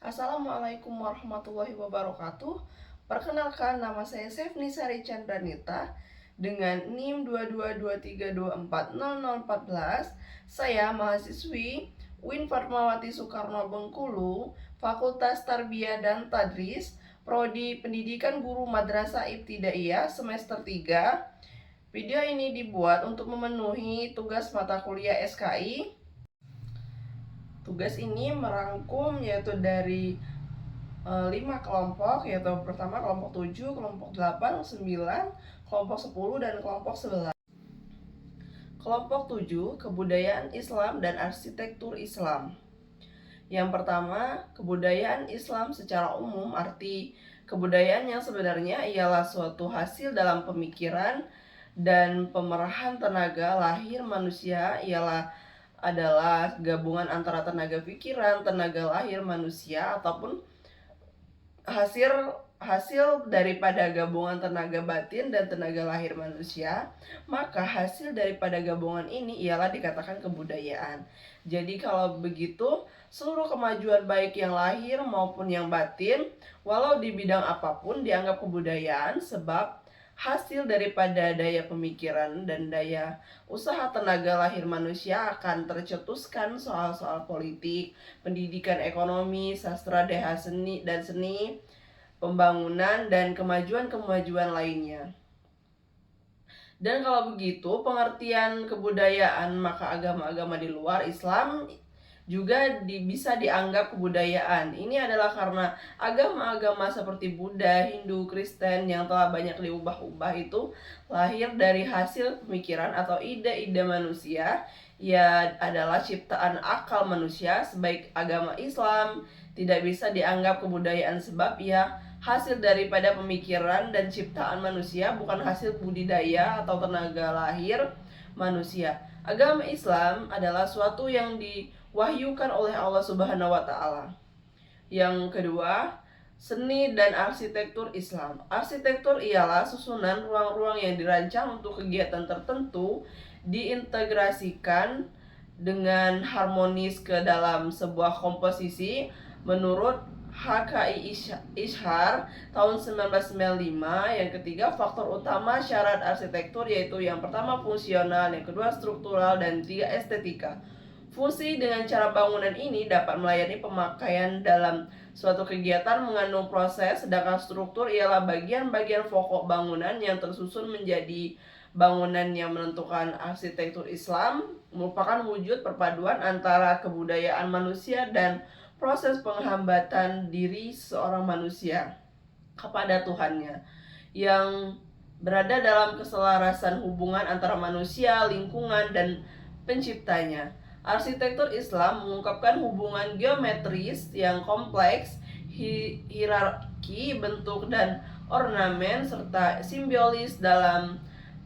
Assalamualaikum warahmatullahi wabarakatuh. Perkenalkan, nama saya Sevni Sari Chandranita dengan NIM 2223240014. Saya mahasiswi UIN Fatmawati Soekarno Bengkulu, Fakultas Tarbiyah dan Tadris, Prodi Pendidikan Guru Madrasah Ibtidaiyah semester 3. Video ini dibuat untuk memenuhi tugas mata kuliah SKI. Tugas ini merangkum yaitu dari 5 kelompok, yaitu pertama kelompok 7, kelompok 8, 9, kelompok 10, dan kelompok 11. Kelompok 7, kebudayaan Islam dan arsitektur Islam. Yang pertama, kebudayaan Islam secara umum, arti kebudayaan yang sebenarnya ialah suatu hasil dalam pemikiran dan pemerahan tenaga lahir manusia adalah gabungan antara tenaga pikiran, tenaga lahir manusia, ataupun hasil daripada gabungan tenaga batin dan tenaga lahir manusia. Maka hasil daripada gabungan ini ialah dikatakan kebudayaan. Jadi kalau begitu, seluruh kemajuan baik yang lahir maupun yang batin, walau di bidang apapun, dianggap kebudayaan, sebab hasil daripada daya pemikiran dan daya usaha tenaga lahir manusia akan tercetuskan soal-soal politik, pendidikan, ekonomi, sastra, seni, pembangunan, dan kemajuan-kemajuan lainnya. Dan kalau begitu, pengertian kebudayaan, maka agama-agama di luar Islam juga bisa dianggap kebudayaan. Ini adalah karena agama-agama seperti Buddha, Hindu, Kristen yang telah banyak diubah-ubah itu lahir dari hasil pemikiran atau ide-ide manusia. Ya adalah ciptaan akal manusia. Sebaik agama Islam tidak bisa dianggap kebudayaan sebab ya hasil daripada pemikiran dan ciptaan manusia, bukan hasil budidaya atau tenaga lahir manusia. Agama Islam adalah suatu yang diwahyukan oleh Allah Subhanahu wa taala. Yang kedua, seni dan arsitektur Islam. Arsitektur ialah susunan ruang-ruang yang dirancang untuk kegiatan tertentu, diintegrasikan dengan harmonis ke dalam sebuah komposisi menurut HKI Ishar tahun 1995. Yang ketiga, faktor utama syarat arsitektur yaitu yang pertama fungsional, yang kedua struktural, dan tiga estetika. Fungsi dengan cara bangunan ini dapat melayani pemakaian dalam suatu kegiatan mengandung proses, sedangkan struktur ialah bagian-bagian pokok bangunan yang tersusun menjadi bangunan yang menentukan. Arsitektur Islam merupakan wujud perpaduan antara kebudayaan manusia dan proses penghambatan diri seorang manusia kepada Tuhannya, yang berada dalam keselarasan hubungan antara manusia, lingkungan, dan penciptanya. Arsitektur Islam mengungkapkan hubungan geometris yang kompleks, hierarki bentuk dan ornamen, serta simbolis.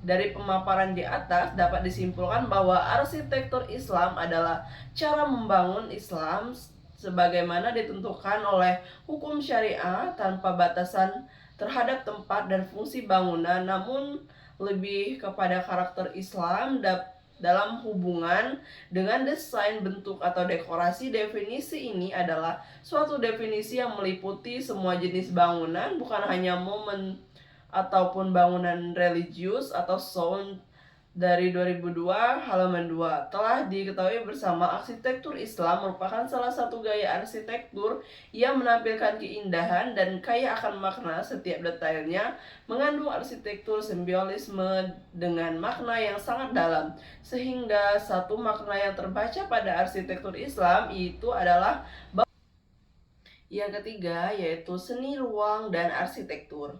Dari pemaparan di atas dapat disimpulkan bahwa arsitektur Islam adalah cara membangun Islam sebagaimana ditentukan oleh hukum syariah tanpa batasan terhadap tempat dan fungsi bangunan, namun lebih kepada karakter Islam dalam hubungan dengan desain, bentuk, atau dekorasi. Definisi ini adalah suatu definisi yang meliputi semua jenis bangunan, bukan hanya momen ataupun bangunan religius atau sound. Dari 2002 halaman 2. Telah diketahui bersama, arsitektur Islam merupakan salah satu gaya arsitektur yang menampilkan keindahan dan kaya akan makna. Setiap detailnya mengandung arsitektur simbolisme dengan makna yang sangat dalam, sehingga satu makna yang terbaca pada arsitektur Islam itu adalah yang ketiga, yaitu seni ruang dan arsitektur.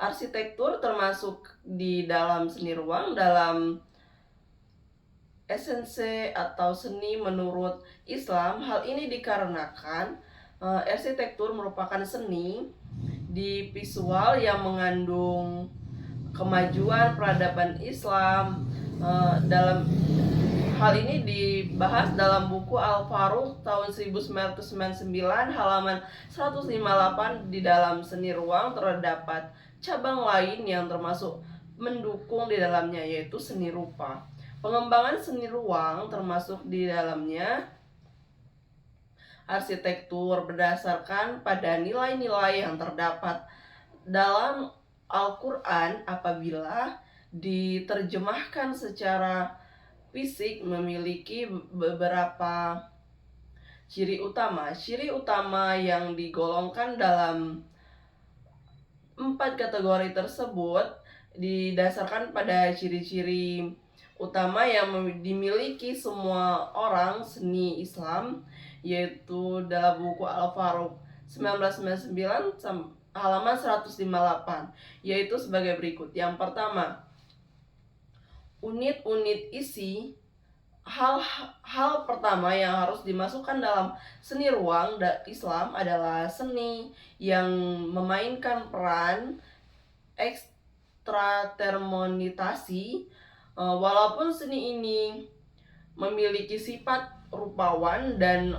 Arsitektur termasuk di dalam seni ruang dalam esensi atau seni menurut Islam. Hal ini dikarenakan arsitektur merupakan seni di visual yang mengandung kemajuan peradaban Islam. Dalam hal ini dibahas dalam buku Al-Faruq tahun 1999 halaman 158. Di dalam seni ruang terdapat cabang lain yang termasuk mendukung di dalamnya, yaitu seni rupa. Pengembangan seni ruang termasuk di dalamnya arsitektur berdasarkan pada nilai-nilai yang terdapat dalam Al-Quran apabila diterjemahkan secara fisik memiliki beberapa ciri utama. Ciri utama yang digolongkan dalam 4 kategori tersebut didasarkan pada ciri-ciri utama yang dimiliki semua orang seni Islam, yaitu dalam buku Al-Faruq 1999 halaman 158, yaitu sebagai berikut. Yang pertama, unit-unit isi. Hal pertama yang harus dimasukkan dalam seni ruang Islam adalah seni yang memainkan peran ekstratermonitasi. Walaupun seni ini memiliki sifat rupawan dan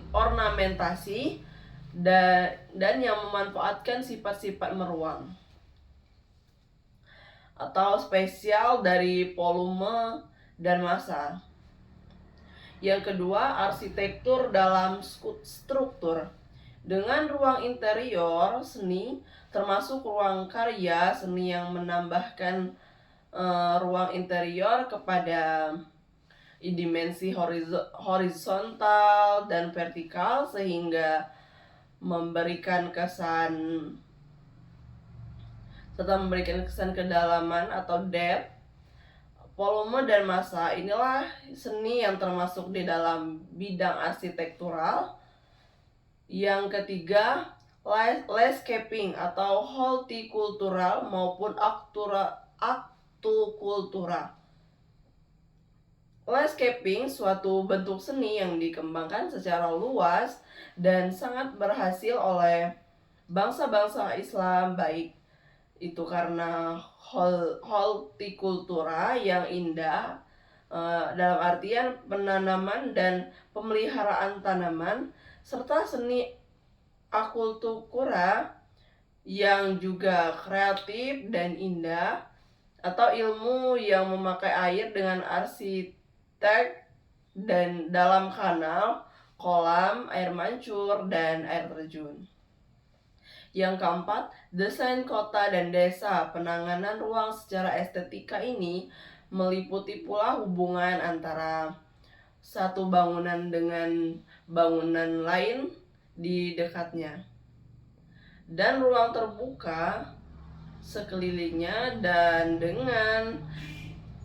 ornamentasi dan yang memanfaatkan sifat-sifat meruang atau spesial dari volume dan massa. Yang kedua, arsitektur dalam struktur. Dengan ruang interior seni, termasuk ruang karya seni yang menambahkan ruang interior kepada dimensi horizontal dan vertikal sehingga memberikan kesan kedalaman atau depth. Volume dan massa inilah seni yang termasuk di dalam bidang arsitektural. Yang ketiga, landscaping atau hortikultural maupun aktukultura. Landscaping suatu bentuk seni yang dikembangkan secara luas dan sangat berhasil oleh bangsa-bangsa Islam, baik itu karena hortikultura yang indah dalam artian penanaman dan pemeliharaan tanaman, serta seni akultura yang juga kreatif dan indah, atau ilmu yang memakai air dengan arsitek dan dalam kanal, kolam, air mancur, dan air terjun. Yang keempat, desain kota dan desa. Penanganan ruang secara estetika ini meliputi pula hubungan antara satu bangunan dengan bangunan lain di dekatnya, dan ruang terbuka sekelilingnya, dan dengan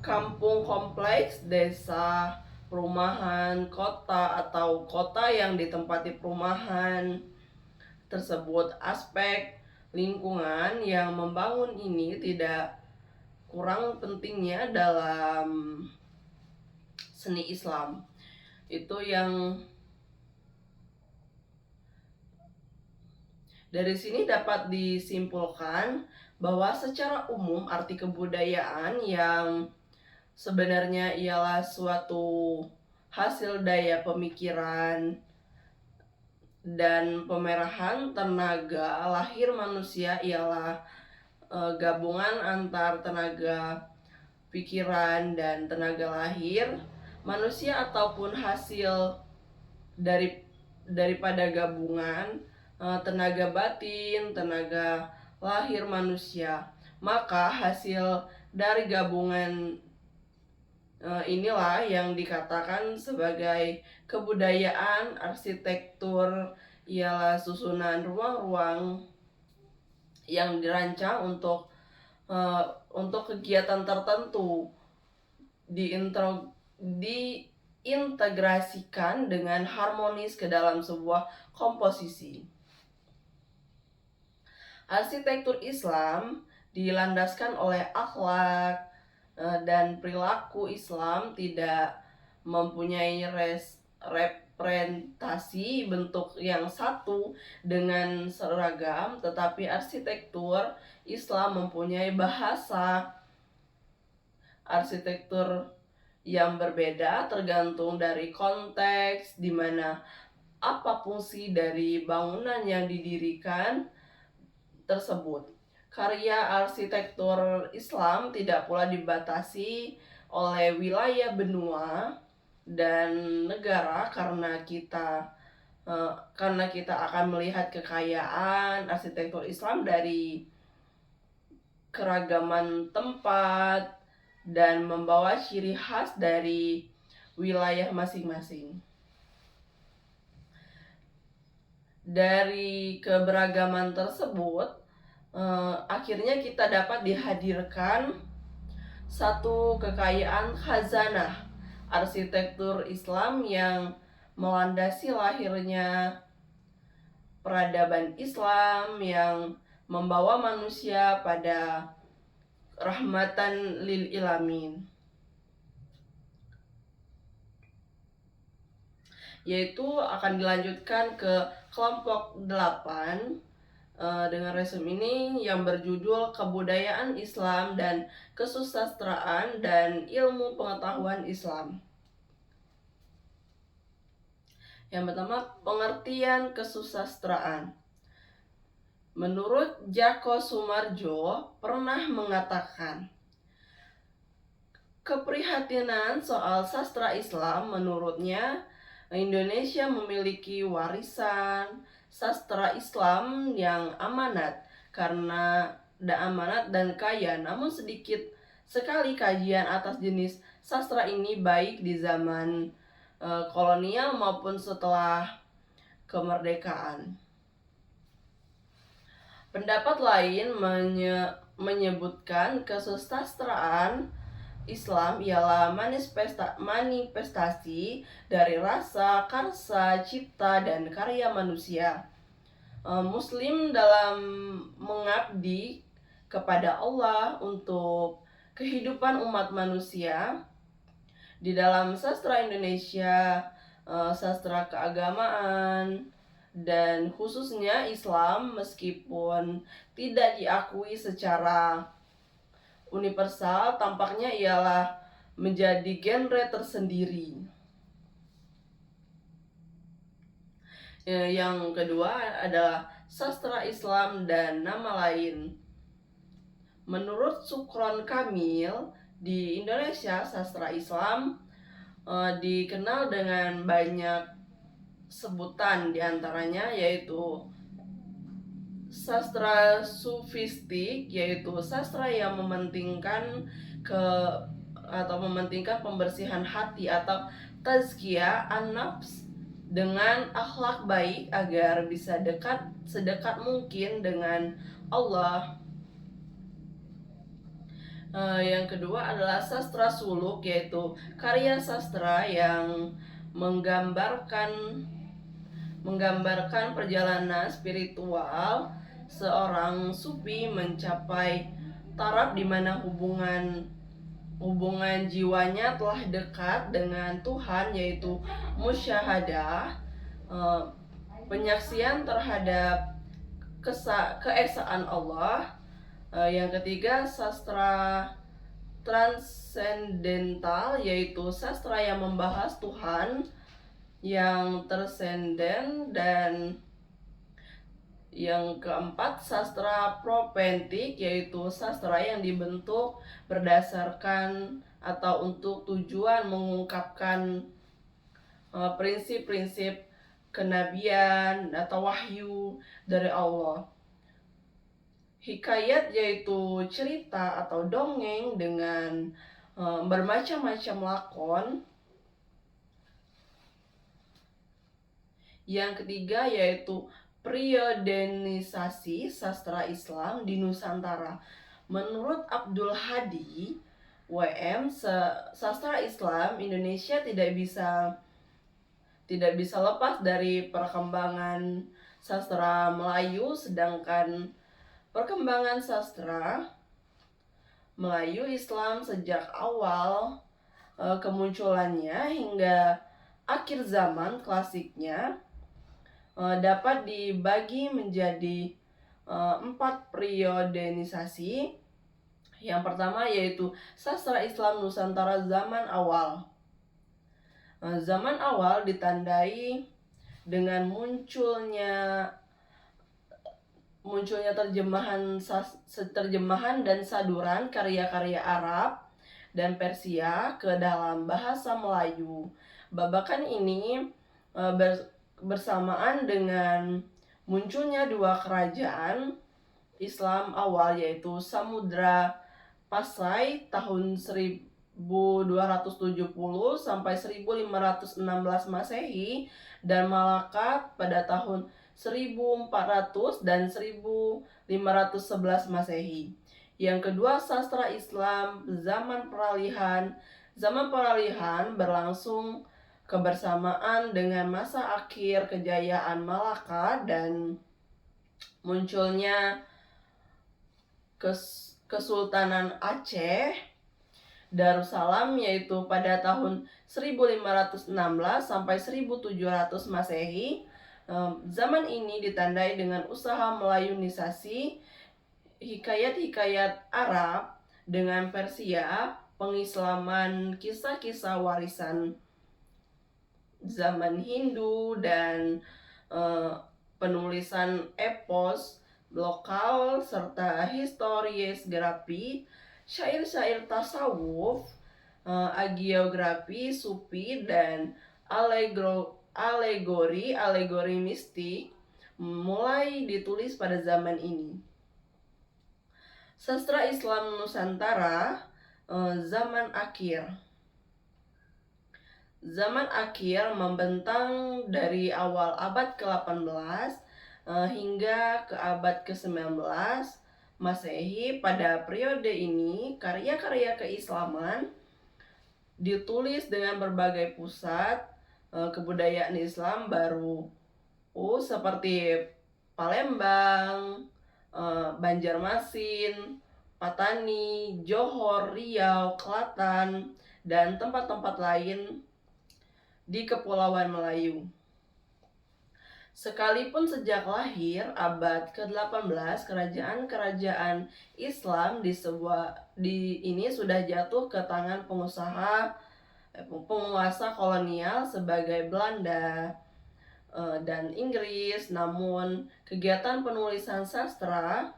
kampung kompleks, desa, perumahan, kota, atau kota yang ditempati perumahan tersebut. Aspek lingkungan yang membangun ini tidak kurang pentingnya dalam seni Islam. Itu yang dari sini dapat disimpulkan bahwa secara umum arti kebudayaan yang sebenarnya ialah suatu hasil daya pemikiran dan pemerahan tenaga lahir manusia ialah gabungan antar tenaga pikiran dan tenaga lahir manusia, ataupun hasil daripada gabungan tenaga batin, tenaga lahir manusia. Maka hasil dari gabungan inilah yang dikatakan sebagai kebudayaan. Arsitektur ialah susunan ruang-ruang yang dirancang untuk kegiatan tertentu, diintegrasikan dengan harmonis ke dalam sebuah komposisi. Arsitektur Islam dilandaskan oleh akhlak dan perilaku Islam, tidak mempunyai representasi bentuk yang satu dengan seragam, tetapi arsitektur Islam mempunyai bahasa arsitektur yang berbeda tergantung dari konteks, di mana apa fungsi dari bangunan yang didirikan tersebut. Karya arsitektur Islam tidak pula dibatasi oleh wilayah, benua, dan negara, karena kita karena kita akan melihat kekayaan arsitektur Islam dari keragaman tempat dan membawa ciri khas dari wilayah masing-masing. Dari keberagaman tersebut, akhirnya kita dapat dihadirkan satu kekayaan khazanah arsitektur Islam yang melandasi lahirnya peradaban Islam yang membawa manusia pada rahmatan lil ilamin, yaitu akan dilanjutkan ke kelompok 8 dengan resume ini yang berjudul Kebudayaan Islam dan Kesusastraan dan Ilmu Pengetahuan Islam. Yang pertama, pengertian kesusastraan. Menurut Djoko Soemarjo pernah mengatakan, keprihatinan soal sastra Islam menurutnya Indonesia memiliki warisan sastra Islam yang amanat karena amanat dan kaya, namun sedikit sekali kajian atas jenis sastra ini baik di zaman kolonial maupun setelah kemerdekaan. Pendapat lain menyebutkan kesusastraan Islam ialah manifestasi dari rasa, karsa, cipta, dan karya manusia. Muslim dalam mengabdi kepada Allah untuk kehidupan umat manusia. Di dalam sastra Indonesia, sastra keagamaan, dan khususnya Islam, meskipun tidak diakui secara universal, tampaknya ialah menjadi genre tersendiri. Yang kedua adalah sastra Islam dan nama lain. Menurut Sukron Kamil, di Indonesia sastra Islam dikenal dengan banyak sebutan, diantaranya yaitu sastra sufistik, yaitu sastra yang mementingkan pembersihan hati atau tazkiyah an-nafs dengan akhlak baik agar bisa sedekat mungkin dengan Allah. Yang kedua adalah sastra suluk, yaitu karya sastra yang menggambarkan perjalanan spiritual seorang sufi mencapai taraf di mana hubungan jiwanya telah dekat dengan Tuhan, yaitu musyahadah, penyaksian terhadap keesaan Allah. Yang ketiga, sastra transendental, yaitu sastra yang membahas Tuhan yang tersenden. Dan yang keempat, sastra propentik, yaitu sastra yang dibentuk berdasarkan atau untuk tujuan mengungkapkan prinsip-prinsip kenabian atau wahyu dari Allah. Hikayat yaitu cerita atau dongeng dengan bermacam-macam lakon. Yang ketiga yaitu periodenisasi sastra Islam di Nusantara. Menurut Abdul Hadi WM, sastra Islam Indonesia tidak bisa lepas dari perkembangan sastra Melayu, sedangkan perkembangan sastra Melayu Islam sejak awal kemunculannya hingga akhir zaman klasiknya dapat dibagi menjadi 4 periodenisasi. Yang pertama yaitu sastra Islam Nusantara zaman awal. Zaman awal ditandai dengan munculnya terjemahan dan saduran karya-karya Arab dan Persia ke dalam bahasa Melayu. Babakan ini bersamaan dengan munculnya dua kerajaan Islam awal, yaitu Samudra Pasai tahun 1270 sampai 1516 Masehi dan Malaka pada tahun 1400 dan 1511 Masehi. Yang kedua, sastra Islam zaman peralihan. Zaman peralihan berlangsung kebersamaan dengan masa akhir kejayaan Malaka dan munculnya Kesultanan Aceh Darussalam, yaitu pada tahun 1516 sampai 1700 Masehi. Zaman ini ditandai dengan usaha Melayunisasi, hikayat-hikayat Arab dengan Persia, pengislaman kisah-kisah warisan zaman Hindu, dan penulisan epos lokal serta historiografi, syair-syair tasawuf, agiografi sufi, dan alegori mistik mulai ditulis pada zaman ini. Sastra Islam Nusantara zaman akhir. Zaman akhir membentang dari awal abad ke-18 hingga ke abad ke-19 Masehi. Pada periode ini, karya-karya keislaman ditulis dengan berbagai pusat kebudayaan Islam baru seperti Palembang, Banjarmasin, Patani, Johor, Riau, Klaten, dan tempat-tempat lain di Kepulauan Melayu. Sekalipun sejak lahir abad ke-18, kerajaan-kerajaan Islam ini sudah jatuh ke tangan penguasa kolonial sebagai Belanda dan Inggris. Namun kegiatan penulisan sastra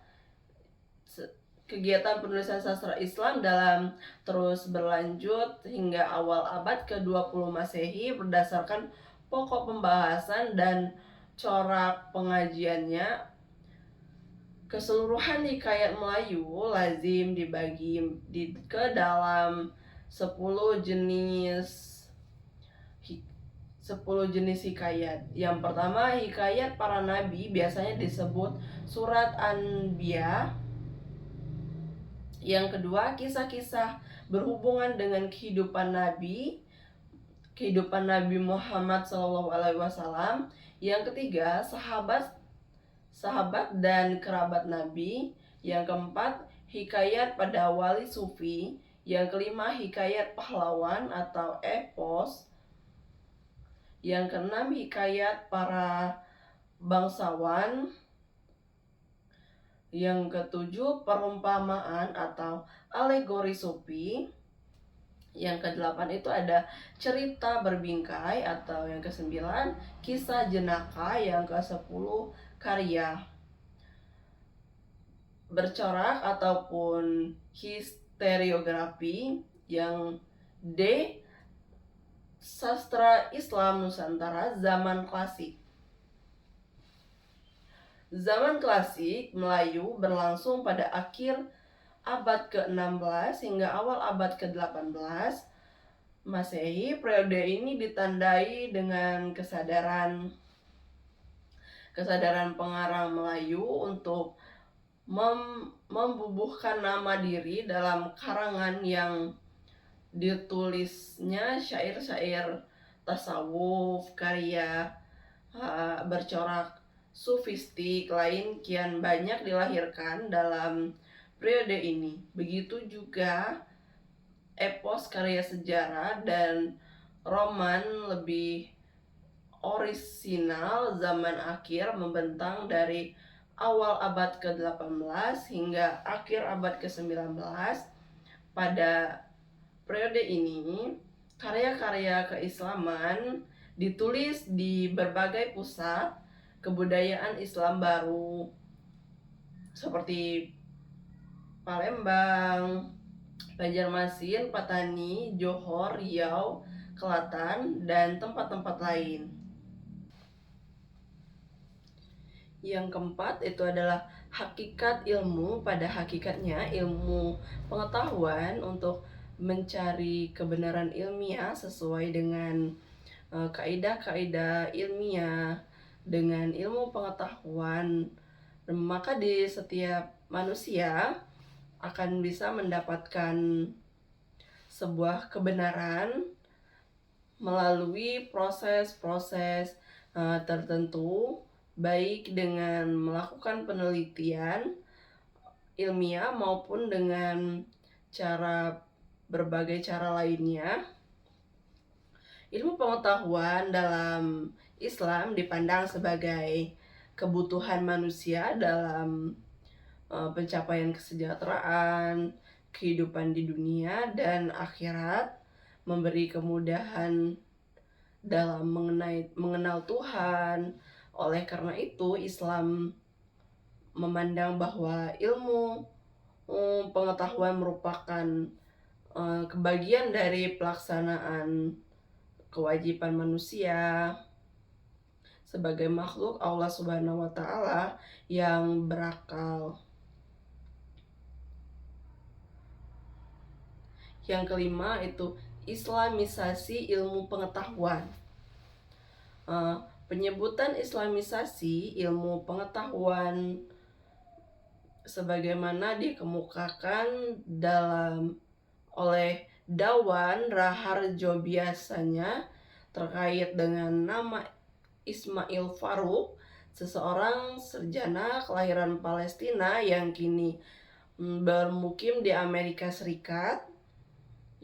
Islam dalam terus berlanjut hingga awal abad ke-20 Masehi berdasarkan pokok pembahasan dan corak pengajiannya. Keseluruhan hikayat Melayu lazim dibagi ke dalam 10 jenis hikayat. Yang pertama, hikayat para nabi, biasanya disebut surat Anbiya. Yang kedua, kisah-kisah berhubungan dengan kehidupan Nabi Muhammad SAW. Yang ketiga, sahabat dan kerabat Nabi. Yang keempat, hikayat pada wali sufi. Yang kelima, hikayat pahlawan atau epos. Yang keenam, hikayat para bangsawan. Yang ketujuh, perumpamaan atau alegori sufi. Yang kedelapan itu ada cerita berbingkai, atau yang kesembilan kisah jenaka. Yang ke-10 karya bercorak ataupun historiografi. Yang D, sastra Islam Nusantara zaman klasik. Zaman klasik Melayu berlangsung pada akhir abad ke-16 hingga awal abad ke-18 Masehi. Periode ini ditandai dengan kesadaran pengarang Melayu untuk membubuhkan nama diri dalam karangan yang ditulisnya syair-syair tasawuf, karya bercorak sufistik lain kian banyak dilahirkan dalam periode ini. Begitu juga epos, karya sejarah, dan roman lebih orisinal zaman akhir membentang dari awal abad ke-18 hingga akhir abad ke-19. Pada periode ini, karya-karya keislaman ditulis di berbagai pusat kebudayaan Islam baru seperti Palembang, Banjarmasin, Patani, Johor, Riau, Klaten, dan tempat-tempat lain. Yang keempat itu adalah hakikat ilmu. Pada hakikatnya ilmu pengetahuan untuk mencari kebenaran ilmiah sesuai dengan kaidah-kaidah ilmiah dengan ilmu pengetahuan, maka di setiap manusia akan bisa mendapatkan sebuah kebenaran melalui proses-proses tertentu, baik dengan melakukan penelitian ilmiah maupun dengan berbagai cara lainnya. Ilmu pengetahuan dalam Islam dipandang sebagai kebutuhan manusia dalam pencapaian kesejahteraan, kehidupan di dunia dan akhirat, memberi kemudahan dalam mengenal Tuhan. Oleh karena itu, Islam memandang bahwa ilmu pengetahuan merupakan kebagian dari pelaksanaan kewajiban manusia sebagai makhluk Allah Subhanahu wa Ta'ala yang berakal. Yang kelima itu Islamisasi ilmu pengetahuan. Penyebutan Islamisasi ilmu pengetahuan sebagaimana dikemukakan oleh Dawan Raharjo biasanya terkait dengan nama Ismail Farouk, seseorang sarjana kelahiran Palestina yang kini bermukim di Amerika Serikat.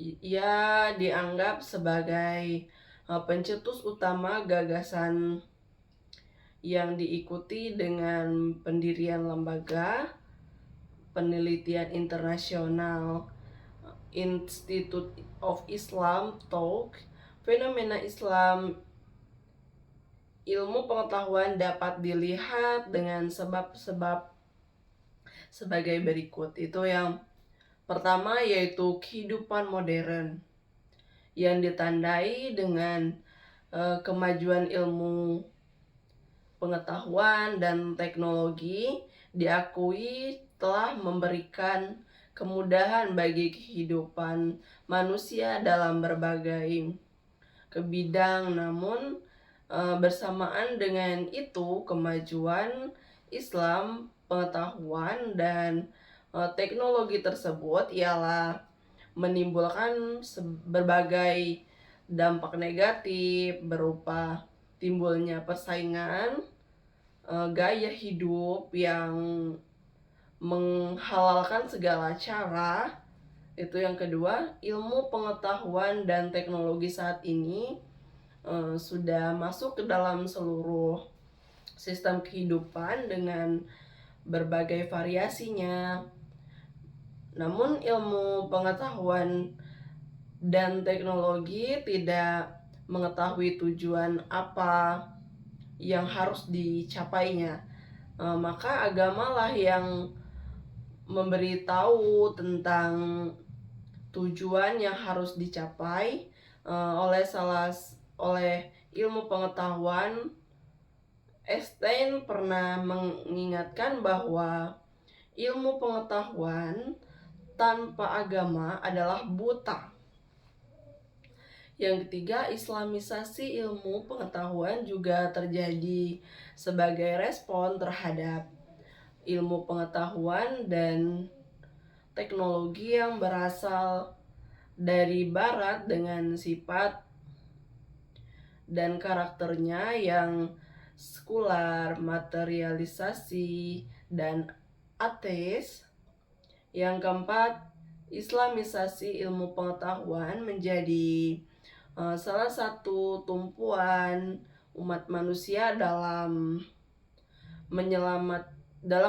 Ia dianggap sebagai pencetus utama gagasan yang diikuti dengan pendirian lembaga penelitian internasional Institute of Islam Talk. Fenomena Islam ilmu pengetahuan dapat dilihat dengan sebab-sebab sebagai berikut. Itu yang pertama yaitu kehidupan modern yang ditandai dengan kemajuan ilmu pengetahuan dan teknologi diakui telah memberikan kemudahan bagi kehidupan manusia dalam berbagai bidang. Namun bersamaan dengan itu kemajuan Islam pengetahuan dan teknologi tersebut ialah menimbulkan berbagai dampak negatif berupa timbulnya persaingan, gaya hidup yang menghalalkan segala cara. Itu yang kedua, ilmu pengetahuan dan teknologi saat ini sudah masuk ke dalam seluruh sistem kehidupan dengan berbagai variasinya. Namun ilmu pengetahuan dan teknologi tidak mengetahui tujuan apa yang harus dicapainya. Maka agamalah yang memberitahu tentang tujuan yang harus dicapai oleh ilmu pengetahuan. Einstein pernah mengingatkan bahwa ilmu pengetahuan tanpa agama adalah buta. Yang ketiga, Islamisasi ilmu pengetahuan juga terjadi sebagai respon terhadap ilmu pengetahuan dan teknologi yang berasal dari Barat dengan sifat dan karakternya yang sekular, materialisasi, dan ateis. Yang keempat, Islamisasi ilmu pengetahuan menjadi salah satu tumpuan umat manusia dalam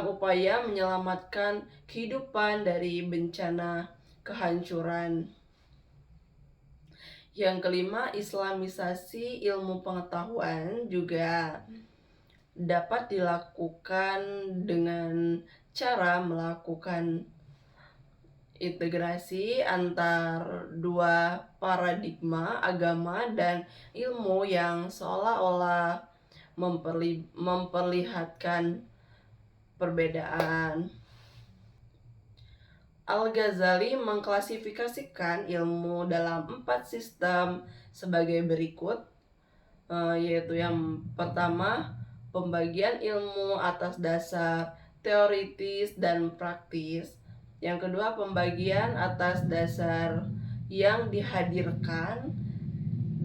upaya menyelamatkan kehidupan dari bencana kehancuran. Yang kelima, Islamisasi ilmu pengetahuan juga dapat dilakukan dengan cara melakukan integrasi antar dua paradigma agama dan ilmu yang seolah-olah memperlihatkan perbedaan. Al-Ghazali mengklasifikasikan ilmu dalam 4 sistem sebagai berikut, yaitu yang pertama, pembagian ilmu atas dasar teoritis dan praktis. Yang kedua, pembagian atas dasar yang dihadirkan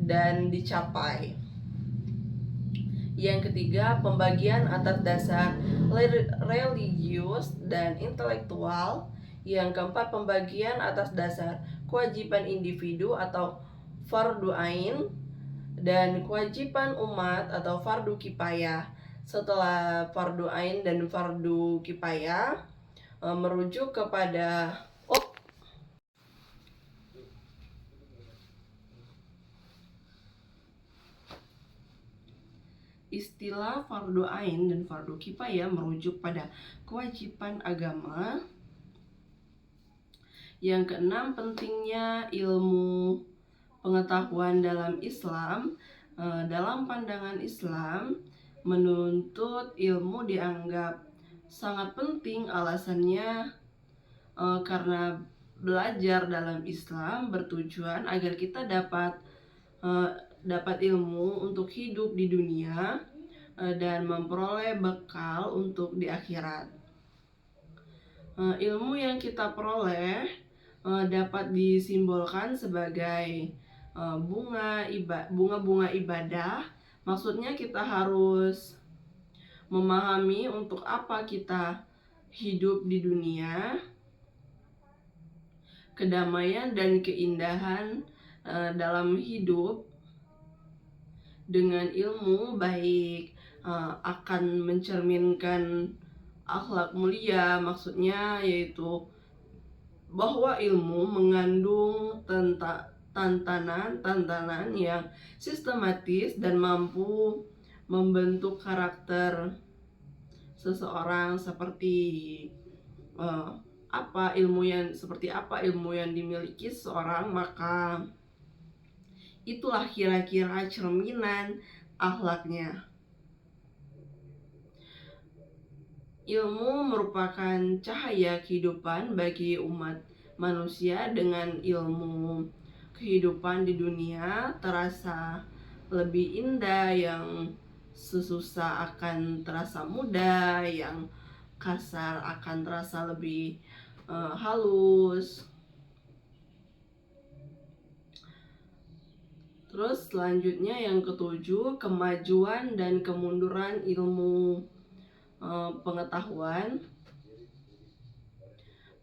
dan dicapai. Yang ketiga, pembagian atas dasar religius dan intelektual. Yang keempat, pembagian atas dasar kewajiban individu atau fardu ain dan kewajiban umat atau fardu kifayah. Setelah fardu ain dan fardu kifayah merujuk kepada istilah fardu ain dan fardu kifayah merujuk pada kewajiban agama. Yang keenam, pentingnya ilmu pengetahuan dalam Islam. Dalam pandangan Islam, menuntut ilmu dianggap sangat penting. Alasannya karena belajar dalam Islam bertujuan agar kita dapat ilmu untuk hidup di dunia dan memperoleh bekal untuk di akhirat. Ilmu yang kita peroleh dapat disimbolkan sebagai bunga-bunga ibadah. Maksudnya kita harus memahami untuk apa kita hidup di dunia, kedamaian dan keindahan dalam hidup dengan ilmu baik akan mencerminkan akhlak mulia. Maksudnya yaitu bahwa ilmu mengandung tantangan yang sistematis dan mampu membentuk karakter seseorang. Seperti seperti apa ilmu yang dimiliki seseorang, maka itulah kira-kira cerminan akhlaknya. Ilmu merupakan cahaya kehidupan bagi umat manusia. Dengan ilmu, kehidupan di dunia terasa lebih indah, yang sesusah akan terasa mudah, yang kasar akan terasa lebih halus. Terus selanjutnya yang ketujuh, kemajuan dan kemunduran ilmu pengetahuan.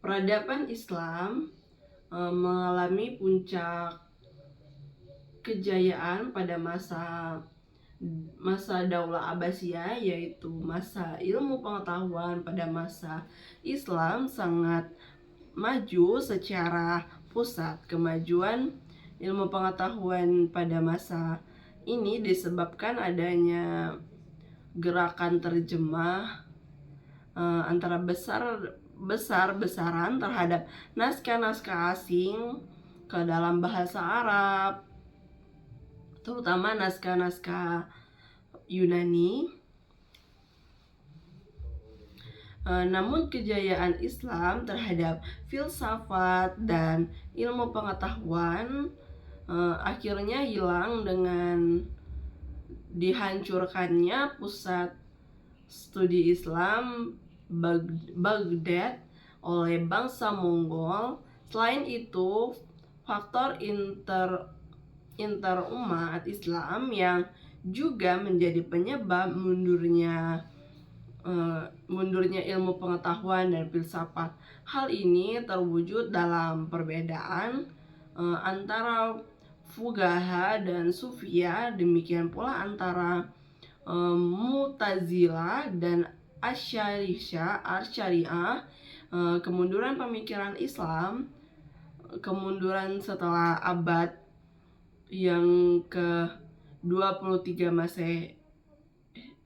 Peradaban Islam mengalami puncak kejayaan pada masa Daulah Abbasiyah, yaitu masa ilmu pengetahuan pada masa Islam sangat maju secara pusat. Kemajuan ilmu pengetahuan pada masa ini disebabkan adanya gerakan terjemah antara besar-besaran terhadap naskah-naskah asing ke dalam bahasa Arab, terutama naskah-naskah Yunani. Namun kejayaan Islam terhadap filsafat dan ilmu pengetahuan akhirnya hilang dengan dihancurkannya pusat studi Islam Baghdad oleh bangsa Mongol. Selain itu, faktor interumat Islam yang juga menjadi penyebab mundurnya ilmu pengetahuan dan filsafat. Hal ini terwujud dalam perbedaan antara fuqaha dan sufiyah, demikian pula antara Mu'tazilah dan Asy'ariyah. Kemunduran pemikiran Islam, kemunduran setelah abad yang ke-23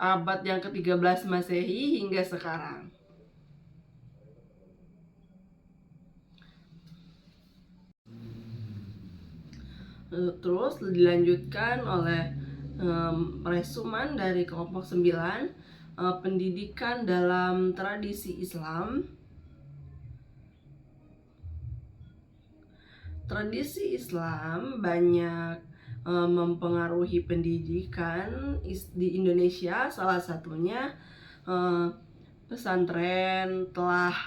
abad yang ke-13 Masehi hingga sekarang. Terus dilanjutkan oleh resuman dari kelompok 9, pendidikan dalam tradisi Islam. Tradisi Islam banyak mempengaruhi pendidikan di Indonesia. Salah satunya pesantren telah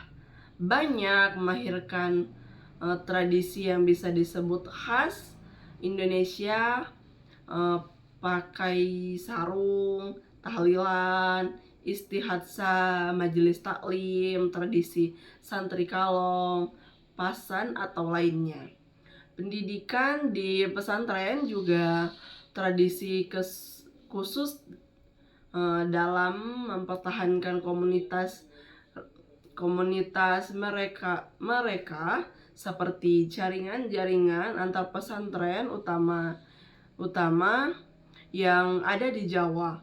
banyak melahirkan tradisi yang bisa disebut khas Indonesia, pakai sarung, tahlilan, istihadsa, majelis taklim, tradisi santri kalong, pasan atau lainnya. Pendidikan di pesantren juga tradisi khusus dalam mempertahankan komunitas mereka seperti jaringan-jaringan antar pesantren utama yang ada di Jawa.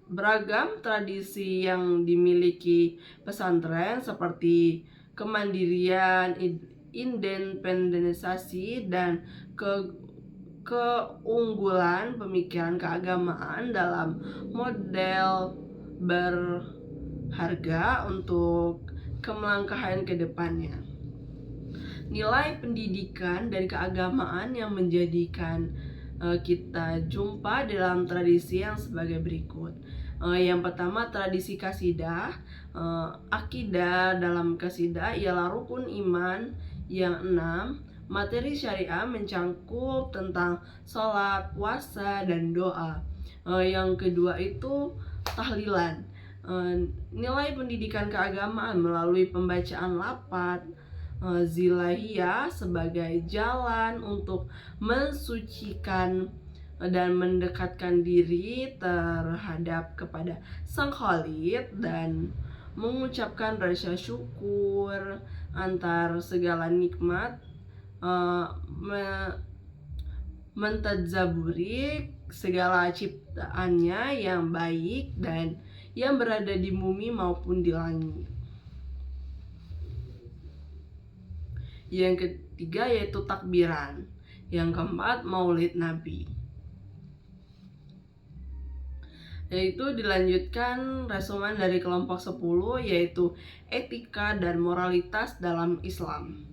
Beragam tradisi yang dimiliki pesantren seperti kemandirian, independentisasi, dan keunggulan pemikiran keagamaan dalam model berharga untuk kemelangkahan ke depannya. Nilai pendidikan dan keagamaan yang menjadikan kita jumpa dalam tradisi yang sebagai berikut. Yang pertama, tradisi kasidah. Akidah dalam kasidah ialah rukun iman yang 6. Materi syariah mencangkup tentang sholat, puasa, dan doa. Yang kedua itu tahlilan. Nilai pendidikan keagamaan melalui pembacaan lafaz zilahiyah sebagai jalan untuk mensucikan dan mendekatkan diri terhadap kepada Sang Khalid dan mengucapkan rasa syukur antar segala nikmat, mentadzaburi segala ciptaannya yang baik dan yang berada di bumi maupun di langit. Yang ketiga yaitu takbiran. Yang keempat, maulid Nabi. Yaitu dilanjutkan resumen dari kelompok 10, yaitu etika dan moralitas dalam Islam.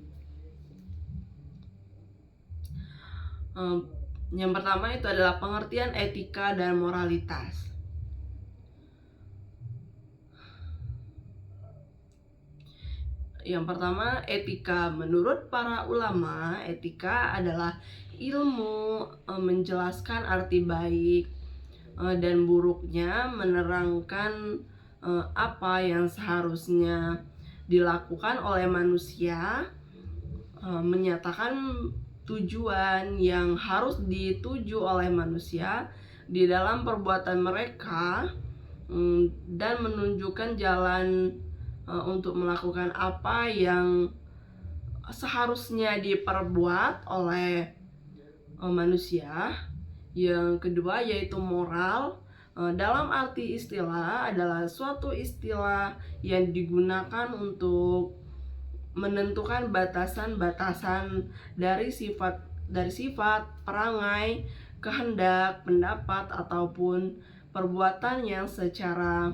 Yang pertama itu adalah pengertian etika dan moralitas. Yang pertama, etika. Menurut para ulama, etika adalah ilmu menjelaskan arti baik dan buruknya, menerangkan apa yang seharusnya dilakukan oleh manusia, menyatakan tujuan yang harus dituju oleh manusia di dalam perbuatan mereka, dan menunjukkan jalan untuk melakukan apa yang seharusnya diperbuat oleh manusia. Yang kedua yaitu moral. Dalam arti istilah adalah suatu istilah yang digunakan untuk menentukan batasan-batasan dari sifat, perangai, kehendak, pendapat, ataupun perbuatan yang secara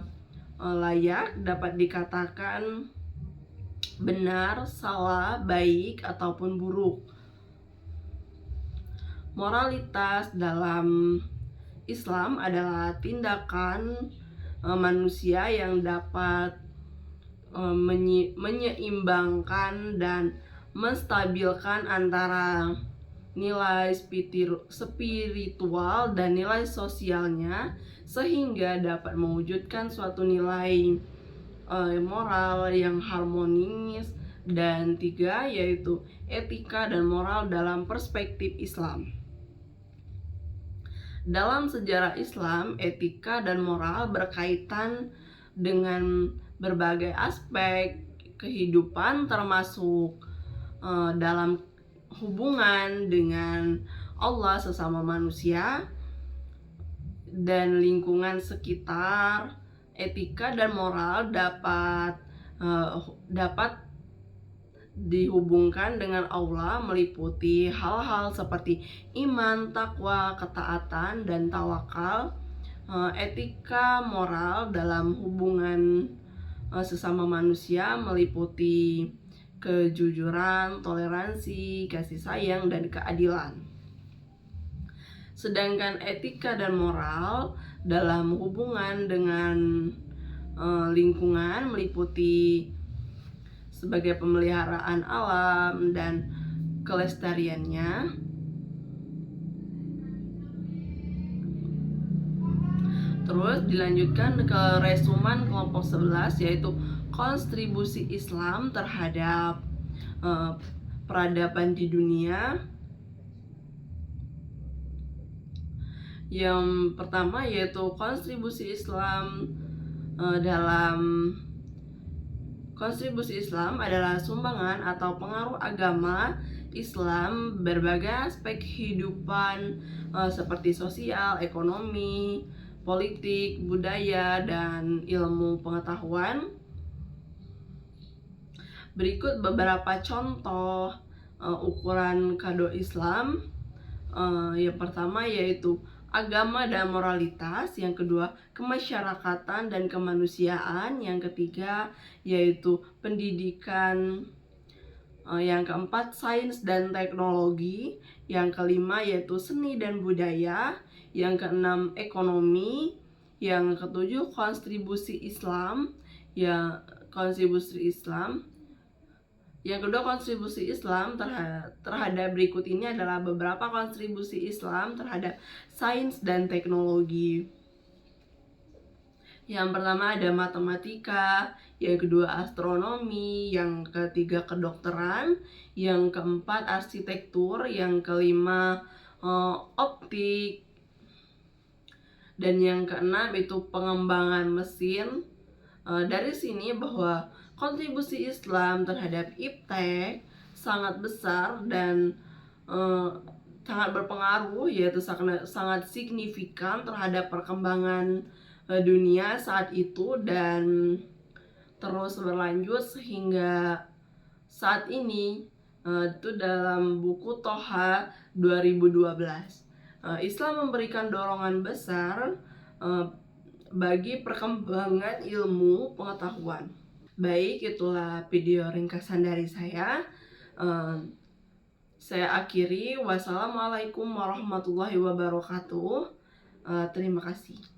layak dapat dikatakan benar, salah, baik, ataupun buruk. Moralitas dalam Islam adalah tindakan manusia yang dapat menyeimbangkan dan menstabilkan antara nilai spiritual dan nilai sosialnya, sehingga dapat mewujudkan suatu nilai moral yang harmonis. Dan 3 yaitu etika dan moral dalam perspektif Islam. Dalam sejarah Islam, etika dan moral berkaitan dengan berbagai aspek kehidupan, termasuk dalam hubungan dengan Allah, sesama manusia, dan lingkungan sekitar. Etika dan moral dapat dihubungkan dengan Allah meliputi hal-hal seperti iman, takwa, ketaatan, dan tawakal. Etika moral dalam hubungan sesama manusia meliputi kejujuran, toleransi, kasih sayang, dan keadilan. Sedangkan etika dan moral dalam hubungan dengan lingkungan meliputi sebagai pemeliharaan alam dan kelestariannya. Terus dilanjutkan ke resumen kelompok 11, yaitu kontribusi Islam terhadap peradaban di dunia. Yang pertama yaitu kontribusi Islam kontribusi Islam adalah sumbangan atau pengaruh agama Islam berbagai aspek kehidupan seperti sosial, ekonomi, politik, budaya, dan ilmu pengetahuan. Berikut beberapa contoh ukuran kado Islam. Yang pertama yaitu agama dan moralitas, yang kedua kemasyarakatan dan kemanusiaan, yang ketiga yaitu pendidikan, yang keempat sains dan teknologi, yang kelima yaitu seni dan budaya, yang keenam ekonomi, yang ketujuh kontribusi Islam, yang kedua kontribusi Islam terhadap berikut ini adalah beberapa kontribusi Islam terhadap sains dan teknologi. Yang pertama ada matematika, yang kedua astronomi, yang ketiga kedokteran, yang keempat arsitektur, yang kelima optik, dan yang keenam itu pengembangan mesin. Dari sini bahwa kontribusi Islam terhadap iptek sangat besar dan sangat berpengaruh, yaitu sangat signifikan terhadap perkembangan dunia saat itu dan terus berlanjut sehingga saat ini. Itu dalam buku Toha 2012. Islam memberikan dorongan besar bagi perkembangan ilmu pengetahuan. Baik, itulah video ringkasan dari saya. Saya akhiri. Wassalamualaikum warahmatullahi wabarakatuh. Terima kasih.